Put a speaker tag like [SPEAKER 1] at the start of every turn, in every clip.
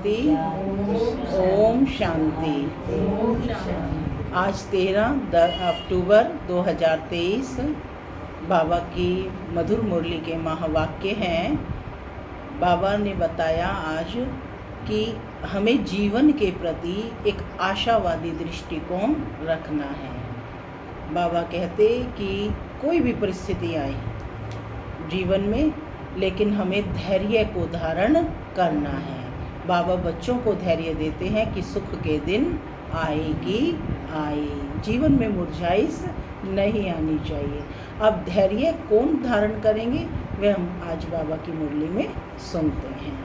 [SPEAKER 1] शांति। ओम शांति। आज 13 अक्टूबर 2023 बाबा की मधुर मुरली के महावाक्य हैं। बाबा ने बताया आज कि हमें जीवन के प्रति एक आशावादी दृष्टिकोण रखना है। बाबा कहते कि कोई भी परिस्थिति आए जीवन में, लेकिन हमें धैर्य को धारण करना है। बाबा बच्चों को धैर्य देते हैं कि सुख के दिन आएगी आए, जीवन में मुरझाइश नहीं आनी चाहिए। अब धैर्य कौन धारण करेंगे वे हम आज बाबा की मुरली में सुनते हैं।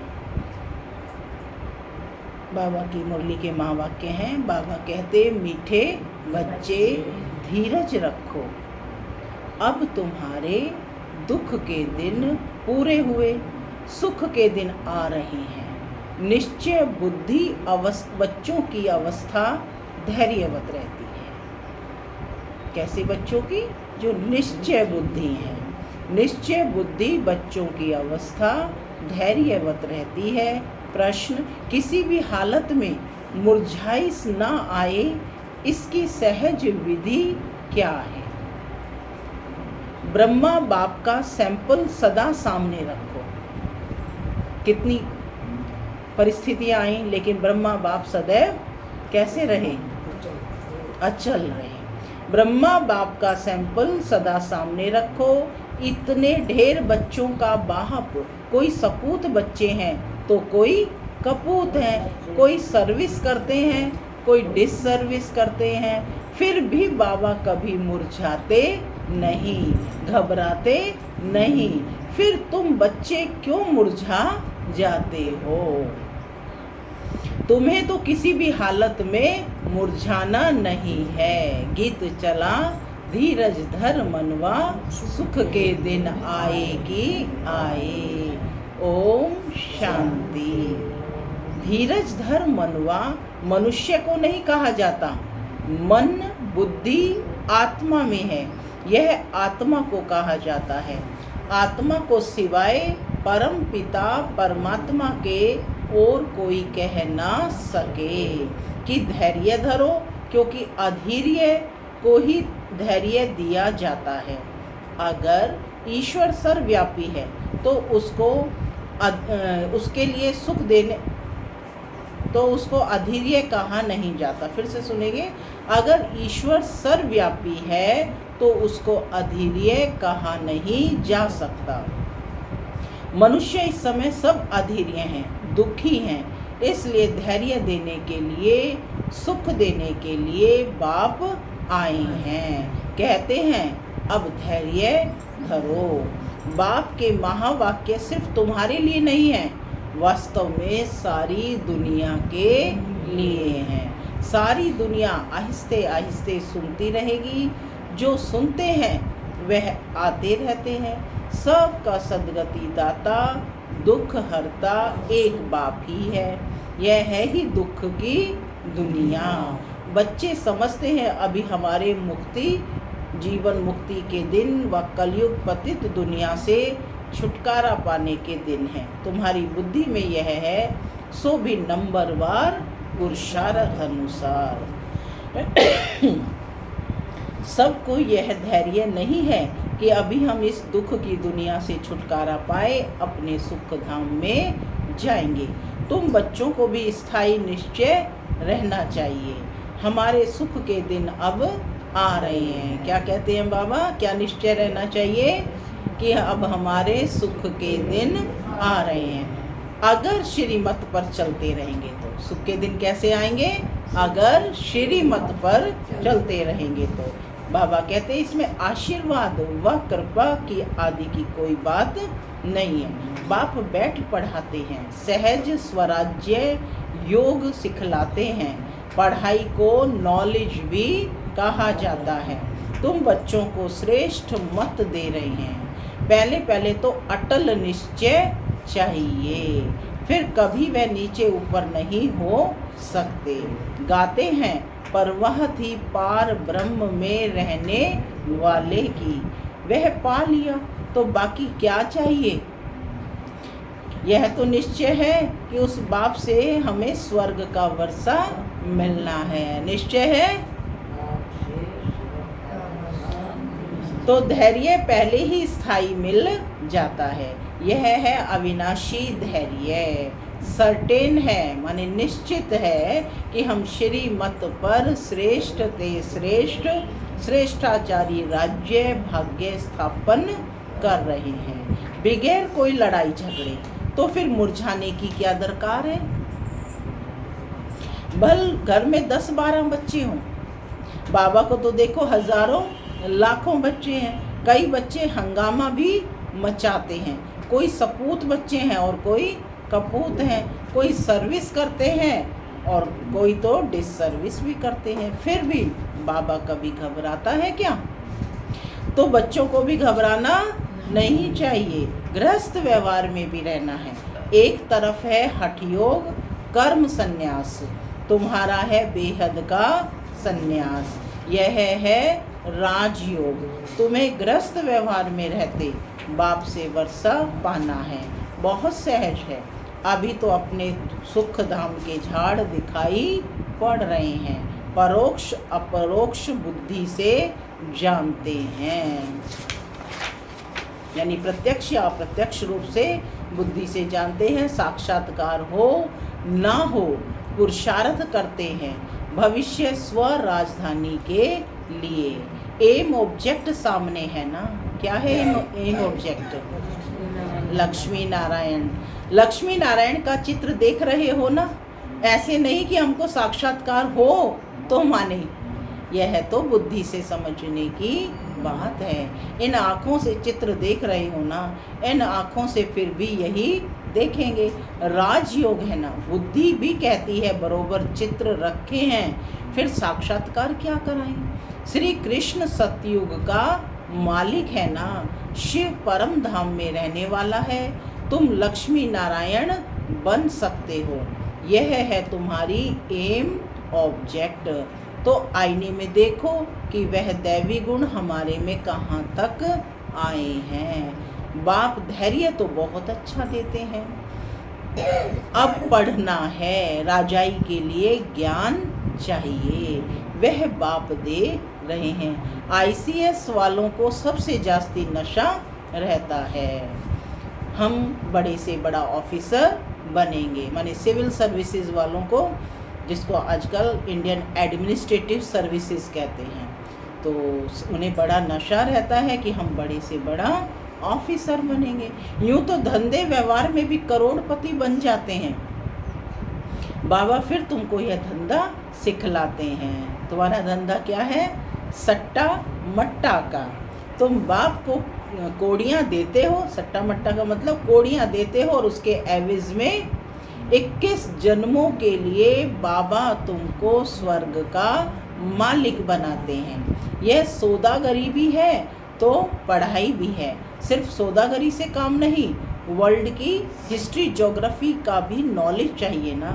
[SPEAKER 1] बाबा की मुरली के महावाक्य हैं। बाबा कहते, मीठे बच्चे धीरज रखो, अब तुम्हारे दुख के दिन पूरे हुए, सुख के दिन आ रहे हैं। निश्चय बुद्धि बच्चों की अवस्था धैर्यवत रहती है। कैसे बच्चों की? जो निश्चय बुद्धि है। निश्चय बुद्धि बच्चों की अवस्था धैर्यवत रहती है। प्रश्न, किसी भी हालत में मुरझाइश ना आए, इसकी सहज विधि क्या है? ब्रह्मा बाप का सैंपल सदा सामने रखो। कितनी परिस्थितियां आई, लेकिन ब्रह्मा बाप सदैव कैसे रहे? अचल रहे। ब्रह्मा बाप का सैंपल सदा सामने रखो। इतने ढेर बच्चों का बाप, कोई सपूत बच्चे हैं तो कोई कपूत हैं, कोई सर्विस करते हैं, कोई डिससर्विस करते हैं, फिर भी बाबा कभी मुरझाते नहीं, घबराते नहीं। फिर तुम बच्चे क्यों मुरझा जाते हो? तुम्हें तो किसी भी हालत में मुरझाना नहीं है। गीत चला धीरज धर मनवा, सुख के दिन आएगी आए। ओम शांति। धीरज धर मनवा मनुष्य को नहीं कहा जाता। मन बुद्धि आत्मा में है, यह आत्मा को कहा जाता है। आत्मा को सिवाय परम पिता परमात्मा के और कोई कह ना सके कि धैर्य धरो, क्योंकि अधीर्य को ही धैर्य दिया जाता है। अगर ईश्वर सर्वव्यापी है तो उसके लिए सुख देने तो उसको अधीर्य कहा नहीं जाता। फिर से सुनेंगे, अगर ईश्वर सर्वव्यापी है तो उसको अधीर्य कहा नहीं जा सकता। मनुष्य इस समय सब अधीर्य हैं, दुखी हैं, इसलिए धैर्य देने के लिए, सुख देने के लिए बाप आए हैं। कहते हैं अब धैर्य धरो। बाप के महावाक्य सिर्फ तुम्हारे लिए नहीं है, वास्तव में सारी दुनिया के लिए हैं। सारी दुनिया आहिस्ते आहिस्ते सुनती रहेगी। जो सुनते हैं वह आते रहते हैं। सबका सद्गति दाता, दुख हरता एक बाप ही है। यह है ही दुख की दुनिया। बच्चे समझते हैं अभी हमारे मुक्ति, जीवन मुक्ति के दिन व कलयुग पतित दुनिया से छुटकारा पाने के दिन है। तुम्हारी बुद्धि में यह है, सो भी नंबरवार पुरुषार्थ अनुसार। सबको यह धैर्य नहीं है कि अभी हम इस दुख की दुनिया से छुटकारा पाए अपने सुख धाम में जाएंगे। तुम बच्चों को भी स्थायी निश्चय रहना चाहिए। हमारे सुख के दिन अब आ रहे हैं। क्या कहते हैं बाबा? क्या निश्चय रहना चाहिए? कि अब हमारे सुख के दिन आ रहे हैं। अगर श्रीमत पर चलते रहेंगे तो सुख के दिन कैसे आएंगे? अगर श्रीमत पर चलते रहेंगे तो। बाबा कहते हैं इसमें आशीर्वाद व कृपा की आदि की कोई बात नहीं है। बाप बैठ पढ़ाते हैं, सहज स्वराज्य योग सिखलाते हैं। पढ़ाई को नॉलेज भी कहा जाता है। तुम बच्चों को श्रेष्ठ मत दे रहे हैं। पहले पहले तो अटल निश्चय चाहिए, फिर कभी वह नीचे ऊपर नहीं हो सकते। गाते हैं पर वह थी पार ब्रह्म में रहने वाले की, वह पा लिया तो बाकी क्या चाहिए? यह तो निश्चय है कि उस बाप से हमें स्वर्ग का वर्षा मिलना है। निश्चय है। तो धैर्य पहले ही स्थायी मिल जाता है। यह है अविनाशी धैर्य। सर्टेन है माने निश्चित है कि हम श्रीमत पर श्रेष्ठ ते श्रेष्ठ श्रेष्ठाचारी राज्य भाग्य स्थापन कर रहे हैं बगैर कोई लड़ाई झगड़े। तो फिर मुरझाने की क्या दरकार है। भल घर में 10-12 बच्चे हों, बाबा को तो देखो हजारों लाखों बच्चे हैं। कई बच्चे हंगामा भी मचाते हैं। कोई सपूत बच्चे हैं और कोई कपूत हैं। कोई सर्विस करते हैं और कोई तो डिससर्विस भी करते हैं। फिर भी बाबा कभी घबराता है क्या। तो बच्चों को भी घबराना नहीं चाहिए। गृहस्थ व्यवहार में भी रहना है। एक तरफ है हठ योग कर्म संन्यास, तुम्हारा है बेहद का संन्यास। यह है राजयोग। तुम्हें गृहस्थ व्यवहार में रहते बाप से वर्षा पाना है। बहुत सहज है। अभी तो अपने सुख धाम के झाड़ दिखाई पड़ रहे हैं। परोक्ष अपरोक्ष बुद्धि से जानते हैं, यानी प्रत्यक्ष या अप्रत्यक्ष रूप से बुद्धि से जानते हैं। साक्षात्कार हो ना हो पुरुषार्थ करते हैं भविष्य स्व राजधानी के लिए। एम ऑब्जेक्ट सामने है ना। क्या है एम ऑब्जेक्ट। लक्ष्मी नारायण। लक्ष्मी नारायण का चित्र देख रहे हो ना। ऐसे नहीं कि हमको साक्षात्कार हो तो माने। यह तो बुद्धि से समझने की बात है। इन आँखों से चित्र देख रहे हो ना, इन आँखों से फिर भी यही देखेंगे। राजयोग है ना। बुद्धि भी कहती है बरोबर चित्र रखे हैं, फिर साक्षात्कार क्या कराएं। श्री कृष्ण सतयुग का मालिक है ना। शिव परम धाम में रहने वाला है। तुम लक्ष्मी नारायण बन सकते हो। यह है तुम्हारी एम ऑब्जेक्ट। तो आईने में देखो कि वह दैवी गुण हमारे में कहाँ तक आए हैं। बाप धैर्य तो बहुत अच्छा देते हैं। अब पढ़ना है। राजाई के लिए ज्ञान चाहिए, वह बाप दे रहे हैं। ICS वालों को सबसे जास्ती नशा रहता है। हम बड़े से बड़ा ऑफिसर बनेंगे, माने सिविल सर्विसेज वालों को, जिसको आजकल इंडियन एडमिनिस्ट्रेटिव सर्विसेज कहते हैं, तो उन्हें बड़ा नशा रहता है कि हम बड़े से बड़ा ऑफिसर बनेंगे। यूँ तो धंधे व्यवहार में भी करोड़पति बन जाते हैं। बाबा फिर तुमको यह धंधा सिखलाते हैं। तुम्हारा धंधा क्या है। सट्टा मट्टा का। तुम बाप को कोड़ियाँ देते हो। सट्टा मट्टा का मतलब कोड़ियाँ देते हो और उसके एवज में 21 जन्मों के लिए बाबा तुमको स्वर्ग का मालिक बनाते हैं। यह सौदागरी भी है तो पढ़ाई भी है। सिर्फ सौदागरी से काम नहीं, वर्ल्ड की हिस्ट्री ज्योग्राफी का भी नॉलेज चाहिए ना।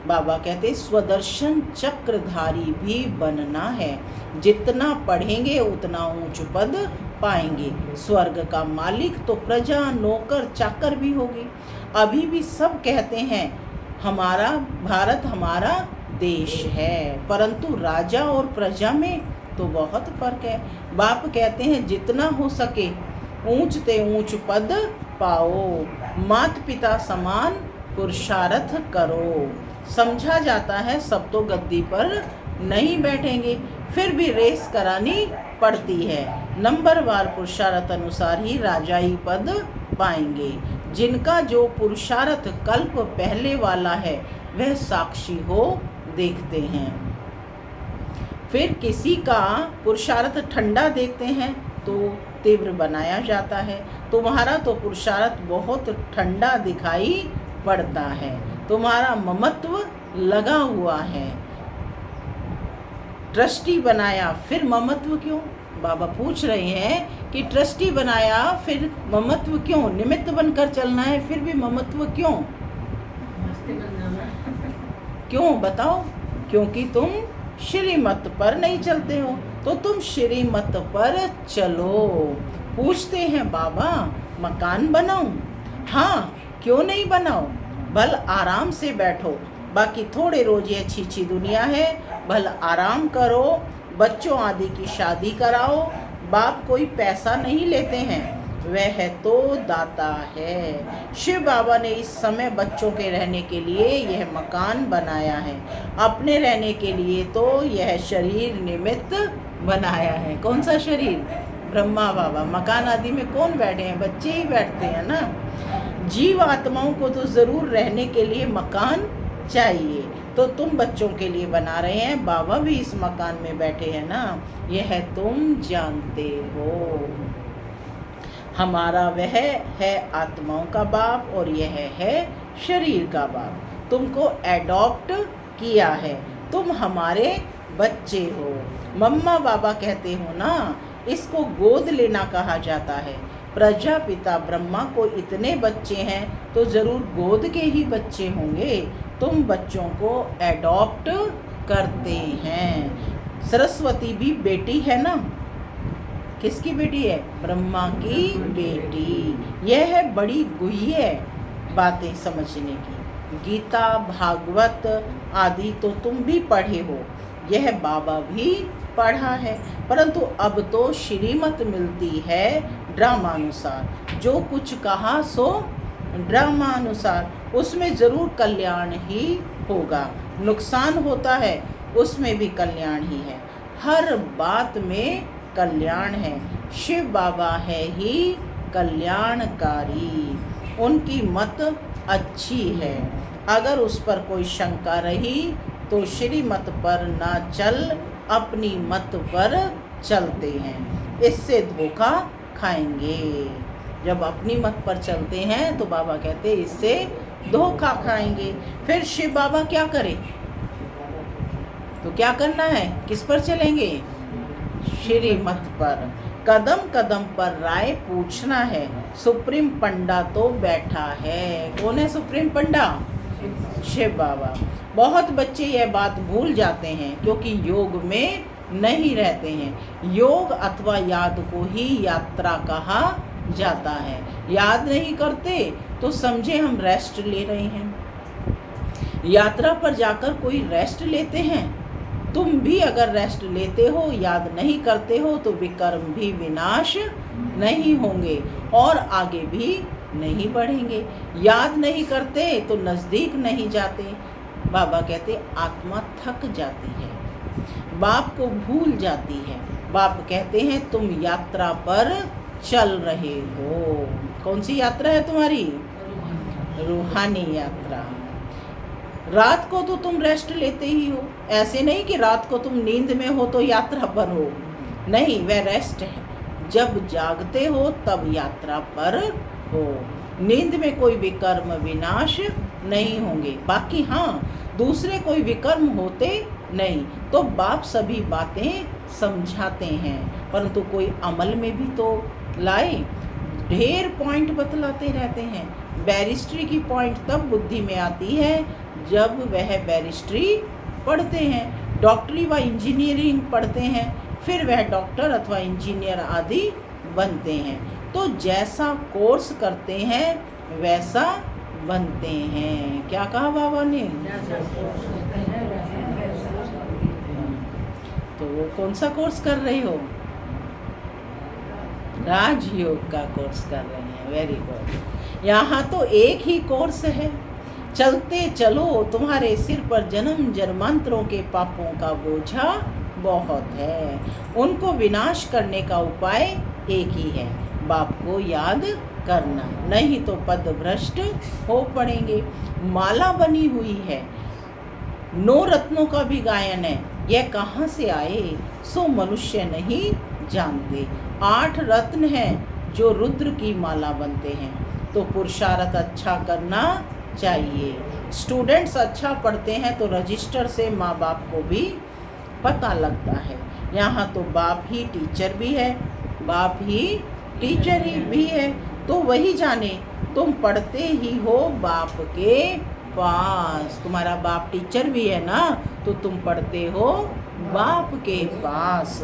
[SPEAKER 1] बाबा कहते स्वदर्शन चक्रधारी भी बनना है। जितना पढ़ेंगे उतना ऊंच पद पाएंगे। स्वर्ग का मालिक तो प्रजा नौकर चाकर भी होगी। अभी भी सब कहते हैं हमारा भारत हमारा देश है, परंतु राजा और प्रजा में तो बहुत फर्क है। बाप कहते हैं जितना हो सके ऊंच ते ऊंच पद पाओ। माता पिता समान पुरुषार्थ करो। समझा जाता है सब तो गद्दी पर नहीं बैठेंगे, फिर भी रेस करानी पड़ती है। नंबरवार पुरुषार्थ अनुसार ही राजाई पद पाएंगे। जिनका जो पुरुषार्थ कल्प पहले वाला है वह साक्षी हो देखते हैं। फिर किसी का पुरुषार्थ ठंडा देखते हैं तो तीव्र बनाया जाता है। तुम्हारा तो पुरुषार्थ बहुत ठंडा दिखाई पड़ता है। तुम्हारा ममत्व लगा हुआ है। ट्रस्टी बनाया फिर ममत्व क्यों। बाबा पूछ रहे हैं कि ट्रस्टी बनाया फिर ममत्व क्यों। निमित्त बनकर चलना है फिर भी ममत्व क्यों। क्यों बताओ। क्योंकि तुम श्रीमत पर नहीं चलते हो, तो तुम श्रीमत पर चलो। पूछते हैं बाबा मकान बनाऊं। हाँ, क्यों नहीं बनाओ? भल आराम से बैठो, बाकी थोड़े रोज ये अच्छी अच्छी दुनिया है, भल आराम करो, बच्चों आदि की शादी कराओ। बाप कोई पैसा नहीं लेते हैं, वह तो दाता है। शिव बाबा ने इस समय बच्चों के रहने के लिए यह मकान बनाया है, अपने रहने के लिए तो यह शरीर निमित्त बनाया है। कौन सा शरीर? ब्रह्मा बाबा। मकान आदि में कौन बैठे हैं? बच्चे ही बैठते हैं ना। जीव आत्माओं को तो ज़रूर रहने के लिए मकान चाहिए, तो तुम बच्चों के लिए बना रहे हैं, बाबा भी इस मकान में बैठे हैं ना, यह तुम जानते हो। हमारा वह है आत्माओं का बाप और यह है शरीर का बाप। तुमको एडॉप्ट किया है, तुम हमारे बच्चे हो। मम्मा बाबा कहते हो ना, इसको गोद लेना कहा जाता है। प्रजापिता ब्रह्मा को इतने बच्चे हैं तो ज़रूर गोद के ही बच्चे होंगे। तुम बच्चों को एडॉप्ट करते हैं। सरस्वती भी बेटी है ना। किसकी बेटी है? ब्रह्मा की बेटी। यह है बड़ी गुह्य बातें समझने की। गीता भागवत आदि तो तुम भी पढ़े हो, यह बाबा भी पढ़ा है, परंतु अब तो श्रीमत मिलती है ड्रामानुसार। जो कुछ कहा सो ड्रामानुसार, उसमें ज़रूर कल्याण ही होगा। नुकसान होता है उसमें भी कल्याण ही है। हर बात में कल्याण है। शिव बाबा है ही कल्याणकारी। उनकी मत अच्छी है। अगर उस पर कोई शंका रही तो श्रीमत पर ना चल, अपनी मत पर चलते हैं, इससे धोखा खाएंगे। जब अपनी मत पर चलते हैं तो बाबा कहते हैं इससे धोखा खाएंगे। फिर शिव बाबा क्या करे? तो क्या करना है? किस पर चलेंगे? श्रीमत पर। कदम कदम पर राय पूछना है। सुप्रीम पंडा तो बैठा है। कौन है सुप्रीम पंडा? शिव बाबा। बहुत बच्चे यह बात भूल जाते हैं क्योंकि योग में नहीं रहते हैं। योग अथवा याद को ही यात्रा कहा जाता है। याद नहीं करते तो समझे हम रेस्ट ले रहे हैं। यात्रा पर जाकर कोई रेस्ट लेते हैं? तुम भी अगर रेस्ट लेते हो, याद नहीं करते हो, तो विकर्म भी विनाश नहीं होंगे और आगे भी नहीं बढ़ेंगे। याद नहीं करते तो नज़दीक नहीं जाते। बाबा कहते आत्मा थक जाती है, बाप को भूल जाती है। बाप कहते हैं तुम यात्रा पर चल रहे हो। कौन सी यात्रा है तुम्हारी? रूहानी यात्रा। रात को तो तुम रेस्ट लेते ही हो। ऐसे नहीं कि रात को तुम नींद में हो तो यात्रा पर हो, नहीं, वह रेस्ट है। जब जागते हो तब यात्रा पर हो। नींद में कोई विकर्म विनाश नहीं होंगे। बाकी हाँ, दूसरे कोई विकर्म होते नहीं तो बाप सभी बातें समझाते हैं, परंतु कोई अमल में भी तो लाए। ढेर पॉइंट बतलाते रहते हैं। बैरिस्ट्री की पॉइंट तब बुद्धि में आती है जब वह बैरिस्ट्री पढ़ते हैं। डॉक्टरी व इंजीनियरिंग पढ़ते हैं, फिर वह डॉक्टर अथवा इंजीनियर आदि बनते हैं। तो जैसा कोर्स करते हैं वैसा बनते हैं। क्या कहा बाबा ने? तो वो कौन सा कोर्स कर रहे हो? राजयोग का कोर्स कर रहे हैं। Very good. यहाँ तो एक ही कोर्स है। चलते चलो, तुम्हारे सिर पर जन्म जन्मांतरों के पापों का बोझा बहुत है। उनको विनाश करने का उपाय एक ही है, बाप को याद करना, नहीं तो पद भ्रष्ट हो पड़ेंगे। माला बनी हुई है, 9 रत्नों का भी गायन है। यह कहाँ से आए सो मनुष्य नहीं जानते। 8 रत्न हैं जो रुद्र की माला बनते हैं। तो पुरुषार्थ अच्छा करना चाहिए। स्टूडेंट्स अच्छा पढ़ते हैं तो रजिस्टर से माँ बाप को भी पता लगता है। यहाँ तो बाप ही टीचर भी है, बाप ही टीचर ही भी है। तो वही जाने, तुम पढ़ते ही हो बाप के पास। तुम्हारा बाप टीचर भी है ना, तो तुम पढ़ते हो बाप के पास।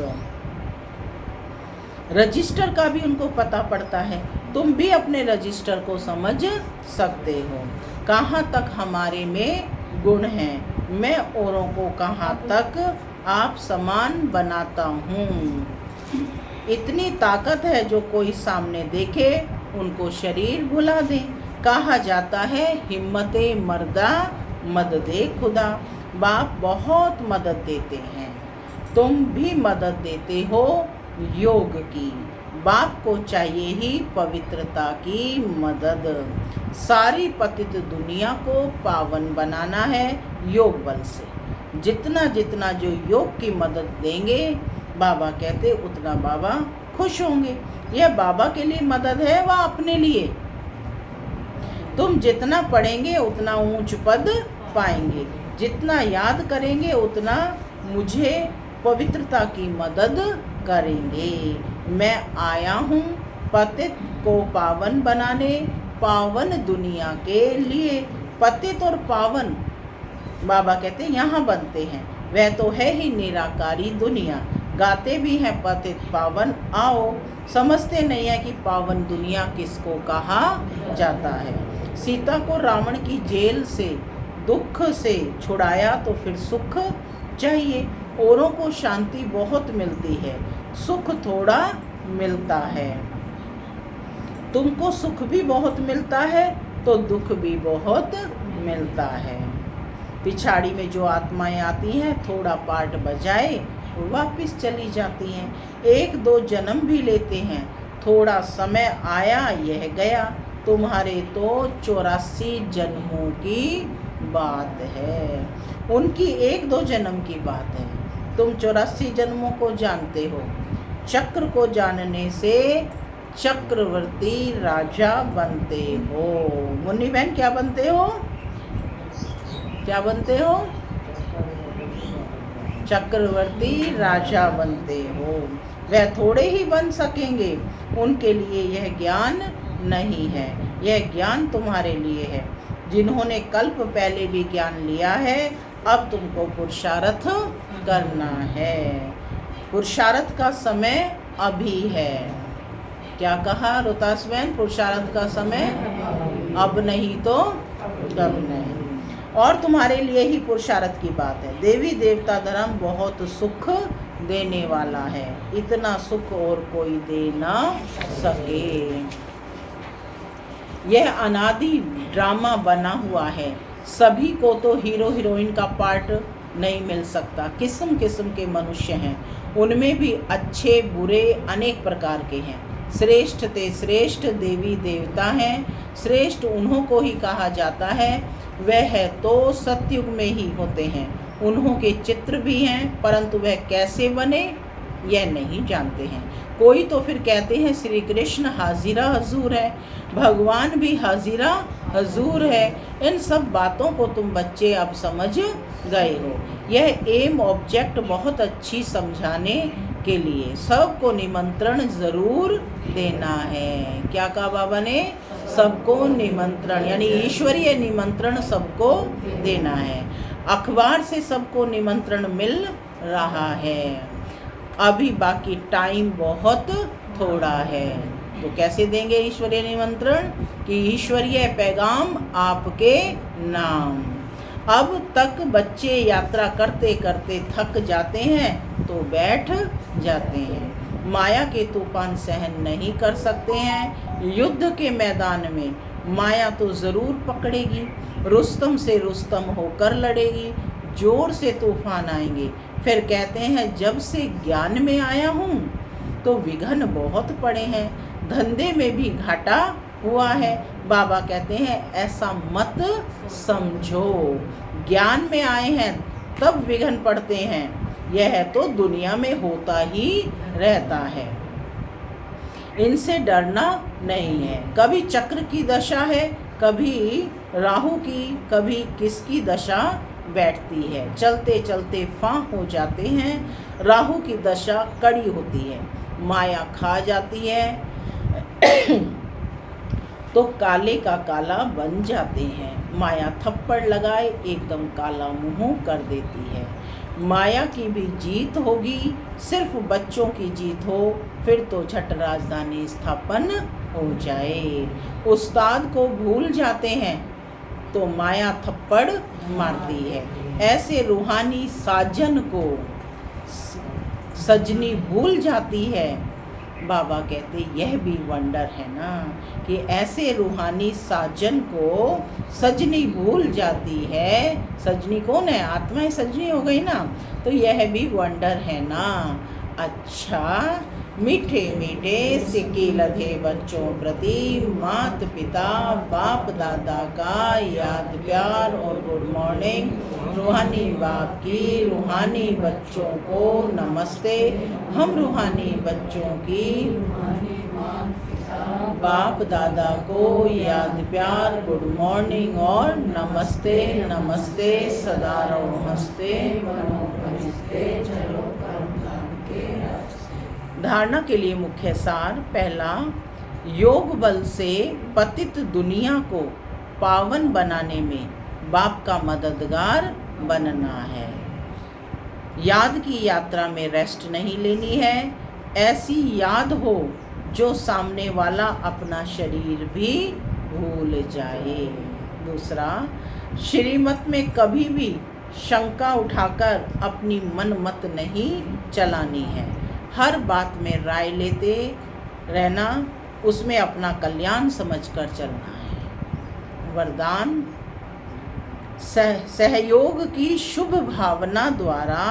[SPEAKER 1] रजिस्टर का भी उनको पता पड़ता है। तुम भी अपने रजिस्टर को समझ सकते हो। कहाँ तक हमारे में गुण हैं, मैं औरों को कहाँ तक आप समान बनाता हूँ। इतनी ताकत है जो कोई सामने देखे उनको शरीर भुला दे। कहा जाता है हिम्मते मर्दा मददे खुदा। बाप बहुत मदद देते हैं, तुम भी मदद देते हो योग की। बाप को चाहिए ही पवित्रता की मदद। सारी पतित दुनिया को पावन बनाना है योग बल से। जितना जितना जो योग की मदद देंगे, बाबा कहते उतना बाबा खुश होंगे। यह बाबा के लिए मदद है व अपने लिए। तुम जितना पढ़ेंगे उतना ऊंच पद पाएंगे, जितना याद करेंगे उतना मुझे पवित्रता की मदद करेंगे। मैं आया हूँ पतित को पावन बनाने, पावन दुनिया के लिए। पतित और पावन बाबा कहते यहाँ बनते हैं, वह तो है ही निराकारी दुनिया। गाते भी हैं पतित पावन आओ, समझते नहीं है कि पावन दुनिया किसको कहा जाता है। सीता को रावण की जेल से दुख से छुड़ाया तो फिर सुख चाहिए। औरों को शांति बहुत मिलती है, सुख थोड़ा मिलता है। तुमको सुख भी बहुत मिलता है तो दुख भी बहुत मिलता है। पिछाड़ी में जो आत्माएं आती हैं थोड़ा पार्ट बजाए वापस चली जाती हैं। एक दो जन्म भी लेते हैं, थोड़ा समय आया यह गया। तुम्हारे तो 84 जन्मों की बात है, उनकी एक दो जन्म की बात है। तुम 84 जन्मों को जानते हो। चक्र को जानने से चक्रवर्ती राजा बनते हो। मुन्नी बहन क्या बनते हो? क्या बनते हो? चक्रवर्ती राजा बनते हो। वह थोड़े ही बन सकेंगे, उनके लिए यह ज्ञान नहीं है। यह ज्ञान तुम्हारे लिए है। जिन्होंने कल्प पहले भी ज्ञान लिया है, अब तुमको पुरुषार्थ करना है। पुरुषार्थ का समय अभी है। क्या कहा रोहतास बहन? पुरुषार्थ का समय अब नहीं तो कब नहीं। और तुम्हारे लिए ही पुरुषार्थ की बात है। देवी देवता धर्म बहुत सुख देने वाला है, इतना सुख और कोई दे ना सके। यह अनादि ड्रामा बना हुआ है। सभी को तो हीरो हीरोइन का पार्ट नहीं मिल सकता। किस्म किस्म के मनुष्य हैं, उनमें भी अच्छे बुरे अनेक प्रकार के हैं। श्रेष्ठ ते श्रेष्ठ देवी देवता हैं। श्रेष्ठ उन्हों को ही कहा जाता है, वह है तो सतयुग में ही होते हैं। उन्हों के चित्र भी हैं, परंतु वह कैसे बने यह नहीं जानते हैं। कोई तो फिर कहते हैं श्री कृष्ण हाजिरा हजूर है, भगवान भी हाजिरा हजूर है। इन सब बातों को तुम बच्चे अब समझ गए हो। यह एम ऑब्जेक्ट बहुत अच्छी समझाने के लिए सबको निमंत्रण ज़रूर देना है। क्या कहा बाबा ने? सबको निमंत्रण, यानी ईश्वरीय निमंत्रण सबको देना है। अखबार से सबको निमंत्रण मिल रहा है। अभी बाकी टाइम बहुत थोड़ा है, तो कैसे देंगे ईश्वरीय निमंत्रण? कि ईश्वरीय पैगाम आपके नाम। अब तक बच्चे यात्रा करते करते थक जाते हैं तो बैठ जाते हैं। माया के तूफान सहन नहीं कर सकते हैं। युद्ध के मैदान में माया तो ज़रूर पकड़ेगी, रुस्तम से रुस्तम होकर लड़ेगी, जोर से तूफान आएंगे। फिर कहते हैं जब से ज्ञान में आया हूँ तो विघ्न बहुत पड़े हैं, धंधे में भी घाटा हुआ है। बाबा कहते हैं ऐसा मत समझो, ज्ञान में आए हैं तब विघ्न पड़ते हैं, यह तो दुनिया में होता ही रहता है, इनसे डरना नहीं है। कभी चक्र की दशा है, कभी राहु की, कभी किसकी दशा बैठती है। चलते चलते फां हो जाते हैं। राहु की दशा कड़ी होती है, माया खा जाती है तो काले का काला बन जाते हैं। माया थप्पड़ लगाए एकदम काला मुंह कर देती है। माया की भी जीत होगी, सिर्फ बच्चों की जीत हो फिर तो झट राजधानी स्थापन हो जाए। उस्ताद को भूल जाते हैं तो माया थप्पड़ मारती है। ऐसे रूहानी साजन को सजनी भूल जाती है। बाबा कहते यह भी वंडर है ना कि ऐसे रूहानी साजन को सजनी भूल जाती है। सजनी कौन है? आत्मा ही सजनी हो गई ना, तो यह भी वंडर है ना। अच्छा, मीठे मीठे सिक्के लधे बच्चों प्रति माता पिता बाप दादा का याद प्यार और गुड मॉर्निंग। रूहानी बाप की रूहानी बच्चों को नमस्ते। हम रूहानी बच्चों की बाप दादा को याद प्यार गुड मॉर्निंग और नमस्ते। नमस्ते सदा रहो हंसते। धारणा के लिए मुख्य सार। पहला, योग बल से पतित दुनिया को पावन बनाने में बाप का मददगार बनना है। याद की यात्रा में रेस्ट नहीं लेनी है। ऐसी याद हो जो सामने वाला अपना शरीर भी भूल जाए। दूसरा, श्रीमत में कभी भी शंका उठाकर अपनी मन मत नहीं चलानी है। हर बात में राय लेते रहना, उसमें अपना कल्याण समझकर चलना है। वरदान, सहयोग की शुभ भावना द्वारा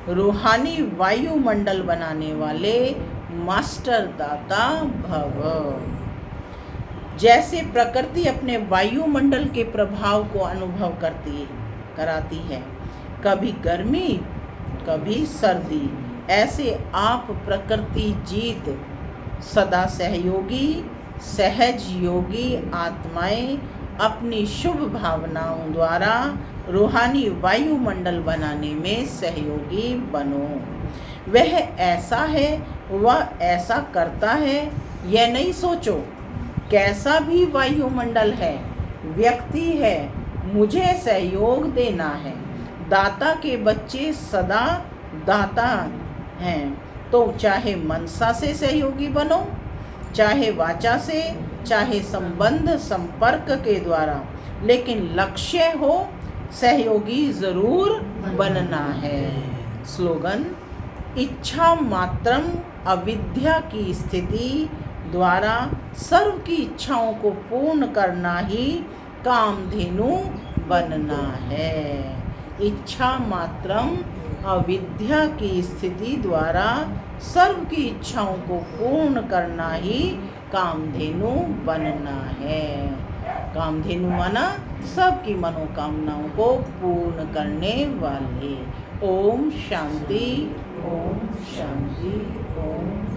[SPEAKER 1] रूहानी वायुमंडल बनाने वाले मास्टर दाता भव। जैसे प्रकृति अपने वायुमंडल के प्रभाव को अनुभव कराती है, कभी गर्मी कभी सर्दी, ऐसे आप प्रकृति जीत सदा सहयोगी सहज योगी आत्माएं अपनी शुभ भावनाओं द्वारा रूहानी वायुमंडल बनाने में सहयोगी बनो। वह ऐसा है, वह ऐसा करता है, यह नहीं सोचो कैसा भी वायुमंडल है, व्यक्ति है, मुझे सहयोग देना है। दाता के बच्चे सदा दाता हैं, तो चाहे मनसा से सहयोगी बनो, चाहे वाचा से, चाहे संबंध संपर्क के द्वारा, लेकिन लक्ष्य हो सहयोगी जरूर बनना है। स्लोगन, इच्छा मात्रम अविद्या की स्थिति द्वारा सर्व की इच्छाओं को पूर्ण करना ही कामधेनु बनना है। इच्छा मात्रम अविद्या की स्थिति द्वारा सर्व की इच्छाओं को पूर्ण करना ही कामधेनु बनना है। कामधेनु माना सबकी मनोकामनाओं को पूर्ण करने वाले। ओम शांति, ओम शांति, ओम